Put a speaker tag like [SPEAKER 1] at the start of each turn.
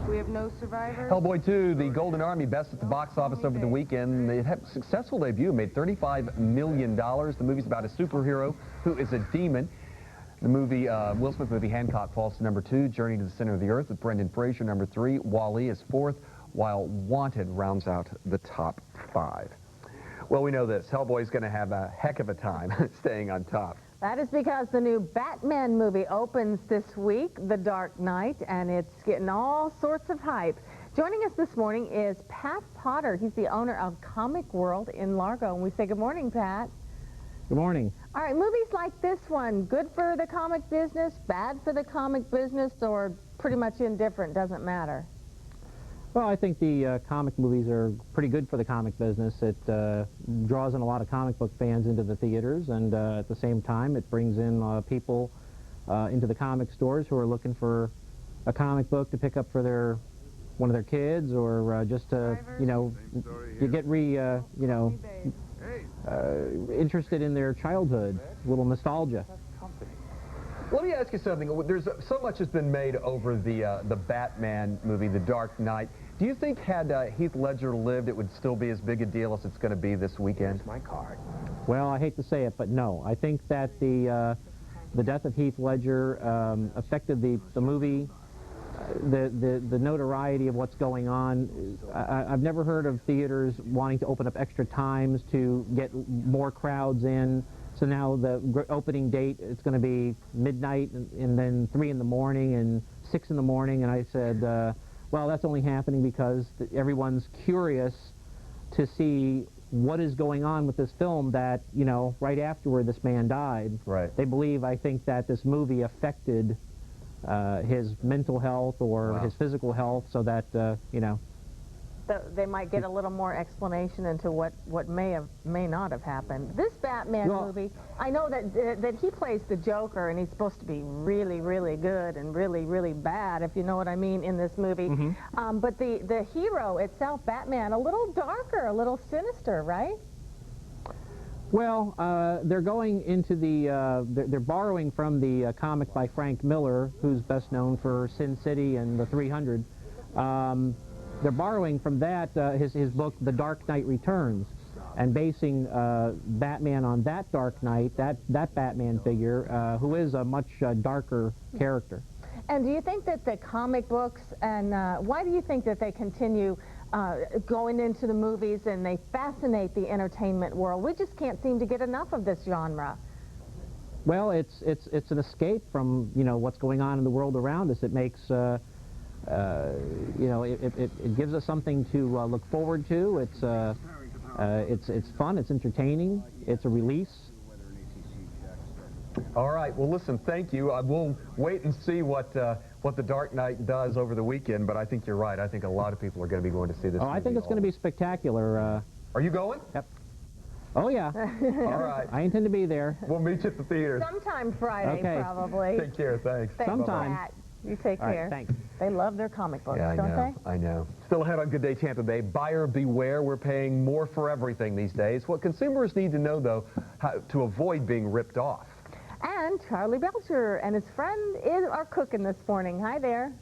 [SPEAKER 1] We have no survivors.
[SPEAKER 2] Hellboy 2, the Golden Army, best at the box office over the weekend. It had a successful debut, made $35 million. The movie's about a superhero who is a demon. The movie, Will Smith movie Hancock falls to number 2, Journey to the Center of the Earth with Brendan Fraser number 3, Wall-E is 4th, while Wanted rounds out the top 5. Well, we know this. Hellboy's going to have a heck of a time staying on top.
[SPEAKER 1] That is because the new Batman movie opens this week, The Dark Knight, and it's getting all sorts of hype. Joining us this morning is Pat Potter. He's the owner of Comic World in Largo, and we say good morning, Pat.
[SPEAKER 3] Good morning.
[SPEAKER 1] All right, movies like this one, good for the comic business, bad for the comic business, or pretty much indifferent, doesn't matter?
[SPEAKER 3] Well, I think the comic movies are pretty good for the comic business. It draws in a lot of comic book fans into the theaters, and at the same time, it brings in people into the comic stores who are looking for a comic book to pick up for one of their kids, or just to, to get interested in their childhood, a little nostalgia.
[SPEAKER 2] Let me ask you something. There's so much has been made over the Batman movie, The Dark Knight. Do you think had Heath Ledger lived, it would still be as big a deal as it's going to be this weekend?
[SPEAKER 4] Here's my card.
[SPEAKER 3] Well, I hate to say it, but no. I think that the death of Heath Ledger affected the movie, the notoriety of what's going on. I've never heard of theaters wanting to open up extra times to get more crowds in. So now the opening date, it's going to be midnight and then 3 in the morning and 6 in the morning. And I said, well, that's only happening because everyone's curious to see what is going on with this film that, right afterward this man died.
[SPEAKER 2] Right.
[SPEAKER 3] They believe, I think, that this movie affected his mental health or his physical health, so that,
[SPEAKER 1] They might get a little more explanation into what may not have happened. This Batman movie, I know that he plays the Joker, and he's supposed to be really, really good and really, really bad, if you know what I mean, in this movie. Mm-hmm. But the hero itself, Batman, a little darker, a little sinister, right?
[SPEAKER 3] Well, they're going into they're borrowing from the comic by Frank Miller, who's best known for Sin City and the 300. They're borrowing from that his book, The Dark Knight Returns, and basing Batman on that Dark Knight, that Batman figure, who is a much darker character.
[SPEAKER 1] And do you think that the comic books, and why do you think that they continue going into the movies and they fascinate the entertainment world? We just can't seem to get enough of this genre.
[SPEAKER 3] Well, it's an escape from what's going on in the world around us. It makes it gives us something to look forward to. It's fun, it's entertaining, it's a release.
[SPEAKER 2] All right, well listen, thank you. We'll wait and see what The Dark Knight does over the weekend, but I think you're right. I think a lot of people are going to be going to see this movie.
[SPEAKER 3] I think it's going to be spectacular.
[SPEAKER 2] Are you going?
[SPEAKER 3] Yep. Oh yeah.
[SPEAKER 2] All right.
[SPEAKER 3] I intend to be there.
[SPEAKER 2] We'll meet you at the theater.
[SPEAKER 1] Sometime Friday, probably.
[SPEAKER 2] Take care, thanks.
[SPEAKER 3] Sometime.
[SPEAKER 1] Pat. You take care.
[SPEAKER 3] Right, thanks.
[SPEAKER 1] They love their comic books, don't they?
[SPEAKER 2] I know. Still ahead on Good Day Tampa Bay, buyer beware. We're paying more for everything these days. What consumers need to know, though, how to avoid being ripped off.
[SPEAKER 1] And Charlie Belcher and his friend are cooking this morning. Hi there.